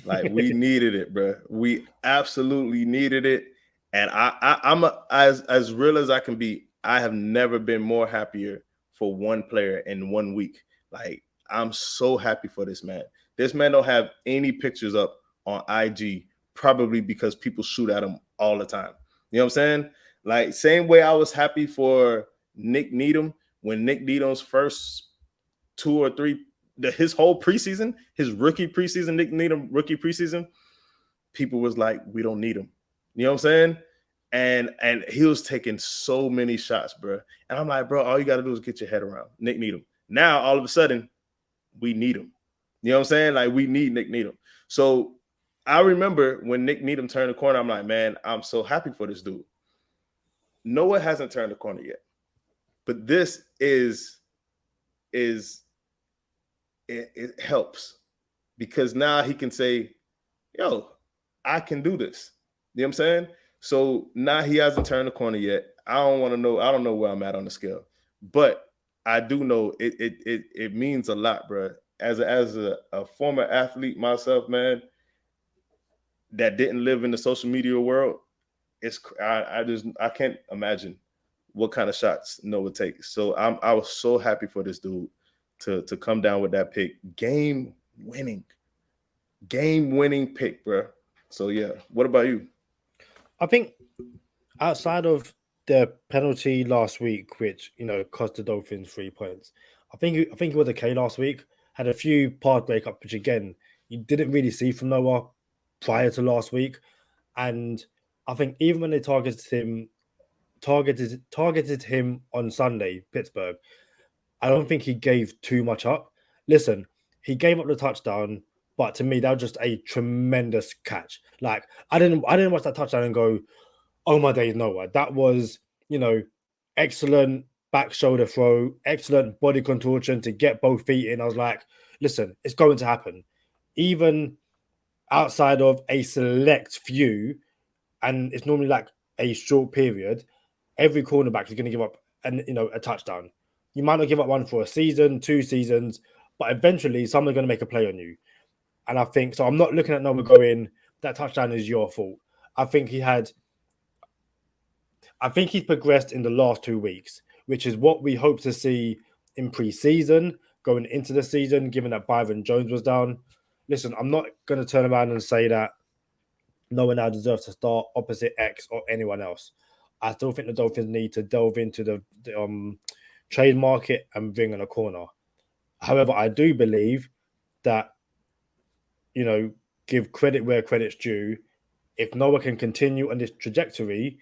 Like we needed it, bro. We absolutely needed it. And I'm as real as I can be. I have never been more happier for one player in 1 week. Like I'm so happy for this man. This man don't have any pictures up on IG, probably because people shoot at him all the time. You know what I'm saying? Like same way I was happy for Nick Needham when Nick Needham's first 2 or 3. His whole preseason, his rookie preseason, Nick Needham rookie preseason, people was like, we don't need him. You know what I'm saying? And he was taking so many shots, bro. And I'm like, bro, all you got to do is get your head around Nick Needham. Now, all of a sudden, we need him. You know what I'm saying? Like, we need Nick Needham. So I remember when Nick Needham turned the corner, I'm like, man, I'm so happy for this dude. Noah hasn't turned the corner yet. But this it helps because now he can say, yo, I can do this. You know what I'm saying? So now he hasn't turned the corner yet. I don't know where I'm at on the scale, but I do know it means a lot, bro. As a former athlete myself, man, that didn't live in the social media world, I can't imagine what kind of shots Noah takes. So I was so happy for this dude to come down with that pick. Game winning pick, bro. So yeah, what about you? I think outside of the penalty last week, which cost the Dolphins 3 points, I think it was okay last week. had a few path breakups, which again you didn't really see from Noah prior to last week. And I think even when they targeted him on Sunday, Pittsburgh, I don't think he gave too much up. Listen, he gave up the touchdown, but to me that was just a tremendous catch. Like I didn't watch that touchdown and go, "Oh my days, Noah." That was, excellent back shoulder throw, excellent body contortion to get both feet in. I was like, "Listen, it's going to happen." Even outside of a select few, and it's normally like a short period, every cornerback is going to give up a touchdown. You might not give up one for a season, 2 seasons, but eventually someone's going to make a play on you. And I think so. I'm not looking at Noah going, that touchdown is your fault. I think he's progressed in the last 2 weeks, which is what we hope to see in pre-season, going into the season, given that Byron Jones was down. Listen, I'm not going to turn around and say that no one now deserves to start opposite X or anyone else. I still think the Dolphins need to delve into the trade market and bring in a corner. However, I do believe that, give credit where credit's due. If Noah can continue on this trajectory,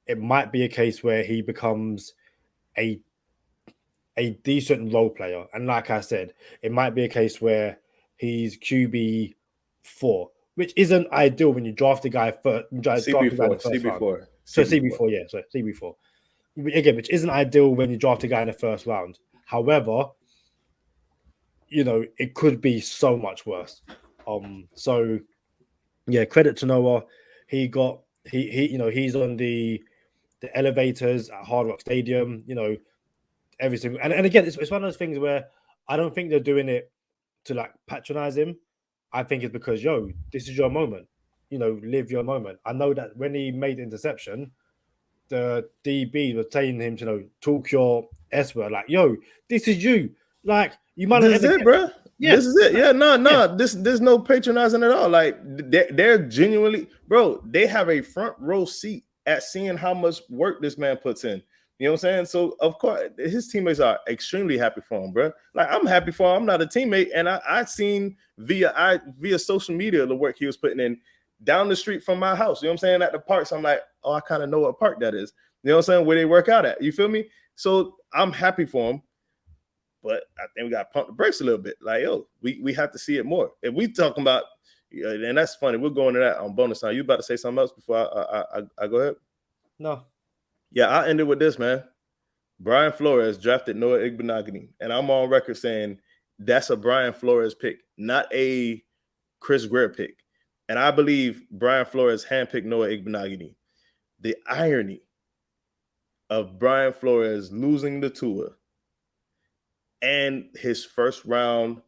it might be a case where he becomes a decent role player. And like I said, it might be a case where he's QB4, which isn't ideal when you draft a guy first. CB4. So CB4, yeah. So CB4. Again, which isn't ideal when you draft a guy in the first round. However, it could be so much worse. So yeah, credit to Noah. He's on the elevators at Hard Rock Stadium, every single and again, it's one of those things where I don't think they're doing it to like patronize him. I think it's because, this is your moment. Live your moment. I know that when he made the interception, the DB was telling him to talk your S word, like, this is you. Like, you might This is it, bro. Yeah. This is it. Yeah, no. Yeah. There's no patronizing at all. Like, they're genuinely, bro, they have a front row seat at seeing how much work this man puts in. You know what I'm saying? So, of course, his teammates are extremely happy for him, bro. Like, I'm happy for him. I'm not a teammate, and I seen via social media the work he was putting in down the street from my house. You know what I'm saying? At the parks, I'm like, oh, I kind of know what park that is. You know what I'm saying? Where they work out at. You feel me? So, I'm happy for him. But I think we got to pump the brakes a little bit. Like, we have to see it more. If we talking about, and that's funny, we're going to that on bonus time. You about to say something else before I go ahead? No. Yeah, I ended with this, man. Brian Flores drafted Noah Igbenogany, and I'm on record saying that's a Brian Flores pick, not a Chris Greer pick. And I believe Brian Flores handpicked Noah Igbenogany. The irony of Brian Flores losing the tour and his first round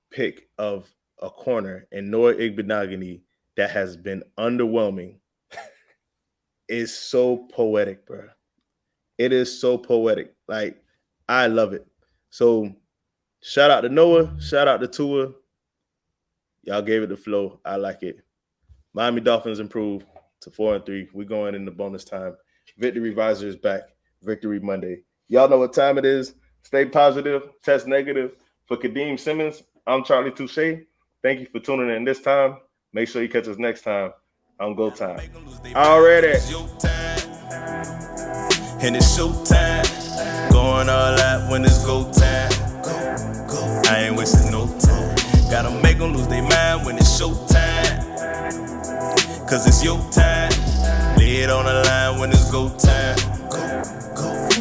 pick of a corner in Noah Igbenogany that has been underwhelming is so poetic, bro. It is so poetic. Like, I love it. So, shout out to Noah. Shout out to Tua. Y'all gave it the flow. I like it. Miami Dolphins improved to 4-3. We're going into bonus time. Victory Visor is back. Victory Monday. Y'all know what time it is. Stay positive. Test negative. For Kadeem Simmons, I'm Charlie Touche. Thank you for tuning in this time. Make sure you catch us next time on Go Time. Already. And it's showtime. Going all out when it's go time. I ain't wasting no time. Gotta make them lose their mind when it's showtime. Cause it's your time. Lay it on the line when it's go time.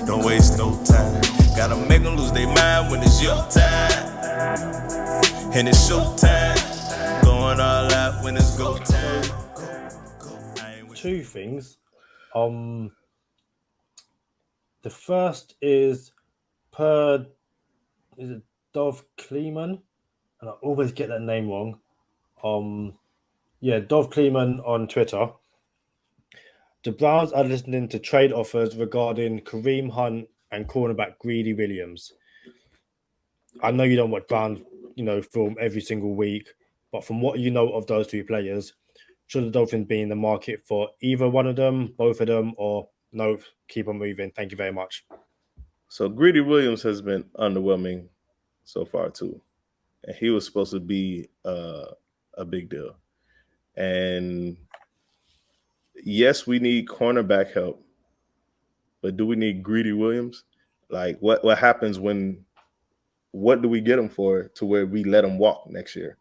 Don't waste no time. Gotta make them lose their mind when it's your time. And it's showtime. Going all out when it's go time. 2 things. The first is it Dov Kleeman? And I always get that name wrong. Dov Kleeman on Twitter. The Browns are listening to trade offers regarding Kareem Hunt and cornerback Greedy Williams. I know you don't watch Browns, film every single week, but from what you know of those 2 players, should the Dolphins be in the market for either one of them, both of them, or no, keep on moving? Thank you very much. So Greedy Williams has been underwhelming so far too, and he was supposed to be a big deal. And yes, we need cornerback help, but do we need Greedy Williams? Like, what happens when? What do we get him for to where we let him walk next year?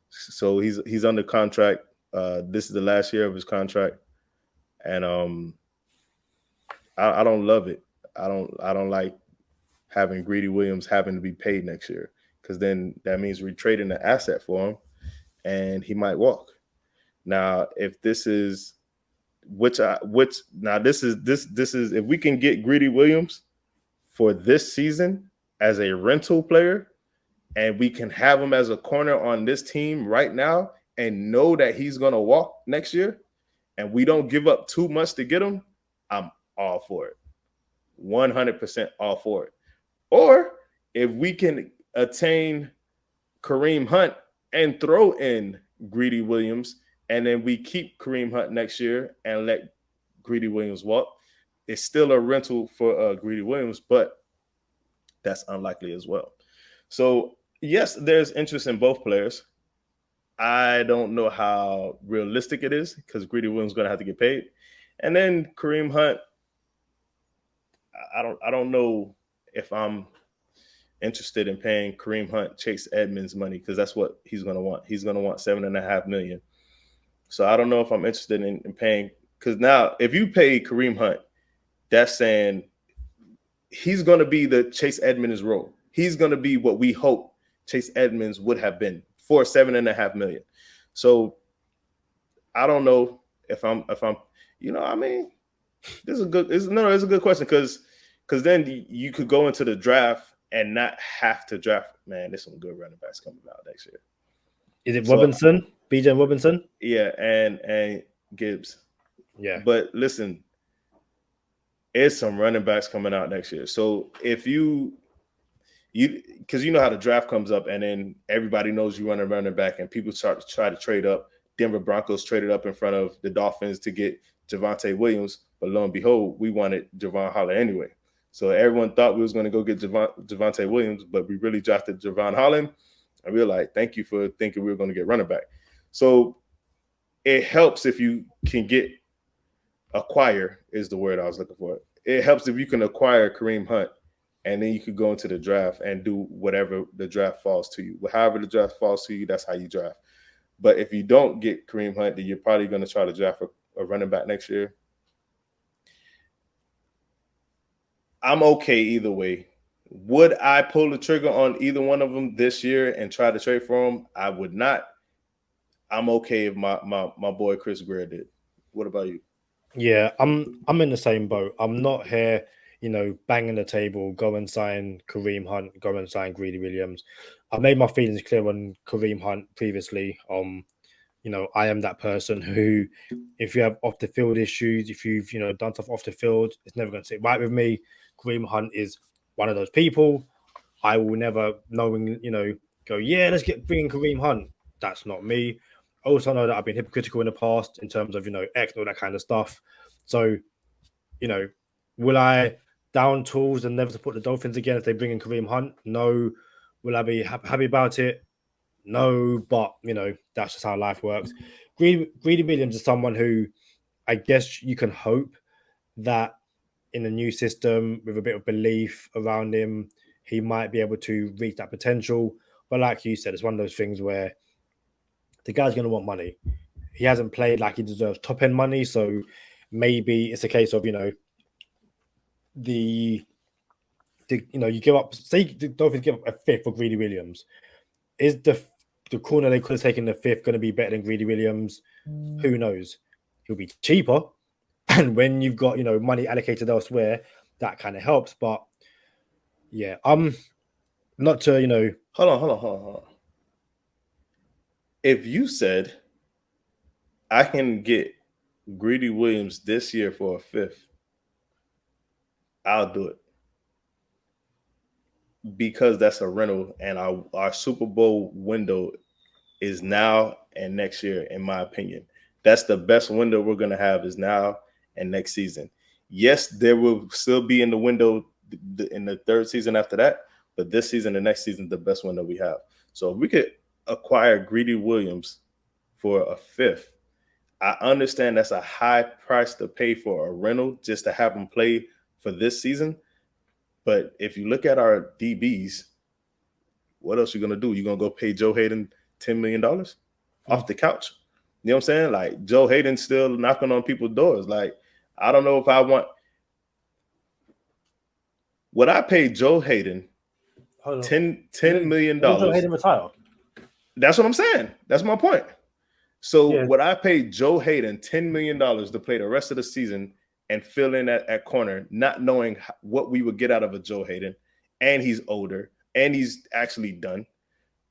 So he's under contract. This is the last year of his contract, and I don't love it. I don't like having Greedy Williams having to be paid next year, because then that means we're trading the asset for him, and he might walk. Now, if this is this is if we can get Greedy Williams for this season as a rental player, and we can have him as a corner on this team right now and know that he's going to walk next year, and we don't give up too much to get him, I'm all for it. 100% all for it. Or if we can attain Kareem Hunt and throw in Greedy Williams, and then we keep Kareem Hunt next year and let Greedy Williams walk, it's still a rental for Greedy Williams, but that's unlikely as well. So, yes, there's interest in both players. I don't know how realistic it is, because Greedy Williams is going to have to get paid. And then Kareem Hunt, I don't know if I'm interested in paying Kareem Hunt Chase Edmonds money, because that's what he's going to want. He's going to want $7.5 million. So I don't know if I'm interested in paying, because now if you pay Kareem Hunt, that's saying he's going to be the Chase Edmonds role. He's going to be what we hope Chase Edmonds would have been for $7.5 million. So I don't know if I'm I mean, this is a good it's a good question, because then you could go into the draft and not have to draft. Man, there's some good running backs coming out next year. Is it Robinson? BJ Robinson? Yeah, and Gibbs. Yeah. But listen, there's some running backs coming out next year. So if you because you know how the draft comes up, and then everybody knows you run a running back, and people start to try to trade up. Denver Broncos traded up in front of the Dolphins to get Javonte Williams, but lo and behold, we wanted Javon Holland anyway. So everyone thought we was going to go get Javonte Williams, but we really drafted Javon Holland, and we were like, thank you for thinking we were going to get running back. So it helps if you can acquire is the word I was looking for. It helps if you can acquire Kareem Hunt, and then you could go into the draft and do whatever the draft falls to you. However the draft falls to you, that's how you draft. But if you don't get Kareem Hunt, then you're probably going to try to draft a running back next year. I'm okay either way. Would I pull the trigger on either one of them this year and try to trade for them? I would not. I'm okay if my boy Chris Greer did. What about you? Yeah, I'm in the same boat. I'm not here, banging the table, go and sign Kareem Hunt, go and sign Greedy Williams. I made my feelings clear on Kareem Hunt previously. I am that person who, if you have off the field issues, if you've done stuff off the field, it's never going to sit right with me. Kareem Hunt is one of those people. I will never go, yeah, let's bring in Kareem Hunt. That's not me. I also know that I've been hypocritical in the past in terms of X and all that kind of stuff. So, will I down tools and never support the Dolphins again if they bring in Kareem Hunt? No. Will I be happy about it? No, but that's just how life works. Greedy Williams is someone who I guess you can hope that in a new system with a bit of belief around him, he might be able to reach that potential. But like you said, it's one of those things where the guy's going to want money. He hasn't played like he deserves top end money, so maybe it's a case of you give up. Say the Dolphins give up a fifth for Greedy Williams. Is the corner they could have taken the fifth going to be better than Greedy Williams? Who knows? He'll be cheaper, and when you've got money allocated elsewhere, that kind of helps. But yeah, not to Hold on. If you said I can get Greedy Williams this year for a fifth, I'll do it. Because that's a rental, and our Super Bowl window is now and next year, in my opinion. That's the best window we're going to have is now and next season. Yes, there will still be in the window in the third season after that, but this season and next season, the best one that we have. So if we could acquire Greedy Williams for a fifth, I understand that's a high price to pay for a rental just to have him play for this season. But if you look at our DBs, what else you gonna do? You're gonna go pay Joe Hayden $10 million off the couch? You know what I'm saying? Like, Joe Hayden's still knocking on people's doors. Like, I don't know if I want. Would I pay Joe Hayden $10 million? Joe Hayden retire? That's what I'm saying. That's my point. So Yeah. would I pay Joe Hayden $10 million to play the rest of the season and fill in at corner, not knowing what we would get out of a Joe Hayden, and he's older and he's actually done?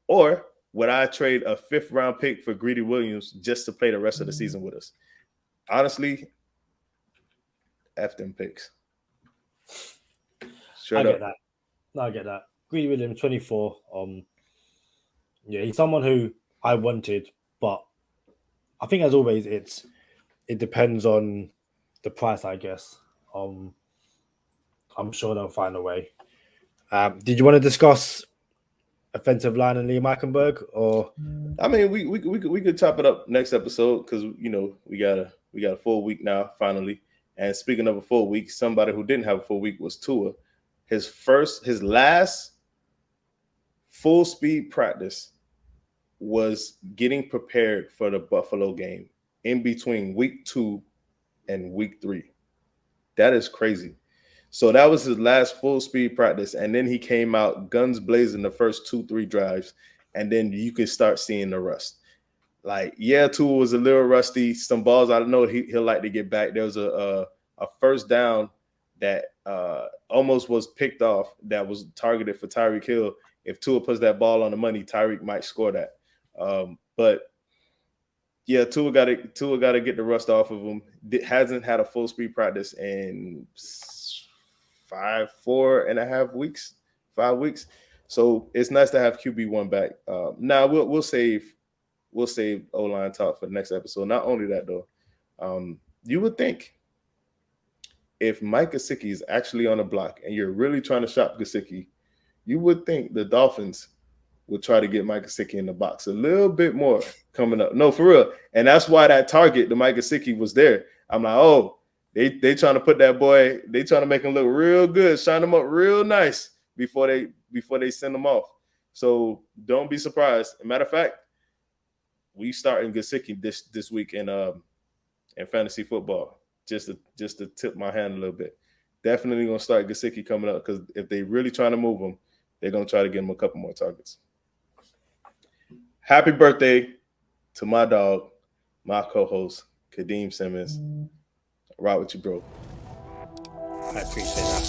Or would I trade a 5th round pick for Greedy Williams just to play the rest of the season with us? Honestly, F them picks. I get that. No, I get that. Greedy Williams, 24. Yeah, he's someone who I wanted, but I think as always, it depends on the price, I guess. I'm sure they'll find a way. Did you want to discuss offensive line and Liam Eichenberg, or? I mean, we could chop it up next episode because we got a full week now finally. And speaking of a full week, somebody who didn't have a full week was Tua. His last full speed practice was getting prepared for the Buffalo game in between week 2 and week 3. That is crazy. So that was his last full speed practice. And then he came out guns blazing the first 2-3 drives. And then you can start seeing the rust. Like, yeah, Tua was a little rusty. Some balls I know he'll like to get back. There was a first down that almost was picked off that was targeted for Tyreek Hill. If Tua puts that ball on the money, Tyreek might score that. But yeah, Tua got to get the rust off of him. Hasn't had a full speed practice in 4.5 weeks, 5 weeks. So it's nice to have QB1 back. Now we'll save O-line talk for the next episode. Not only that though, you would think if Mike Gesicki is actually on the block and you're really trying to shop Gesicki, you would think the Dolphins would try to get Mike Gesicki in the box a little bit more coming up. No, for real. And that's why that target, the Mike Gesicki, was there. I'm like, oh, they trying to put that boy, they trying to make him look real good, shine him up real nice before they send him off. So don't be surprised. As a matter of fact, we starting Gesicki this week in fantasy football. Just to tip my hand a little bit. Definitely gonna start Gesicki coming up because if they really trying to move him, they're gonna try to get him a couple more targets. Happy birthday to my dog, my co-host, Kadeem Simmons. Right with you, bro. I appreciate that.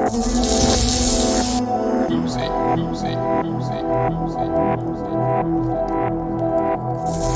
Thank you very much. Oopsie.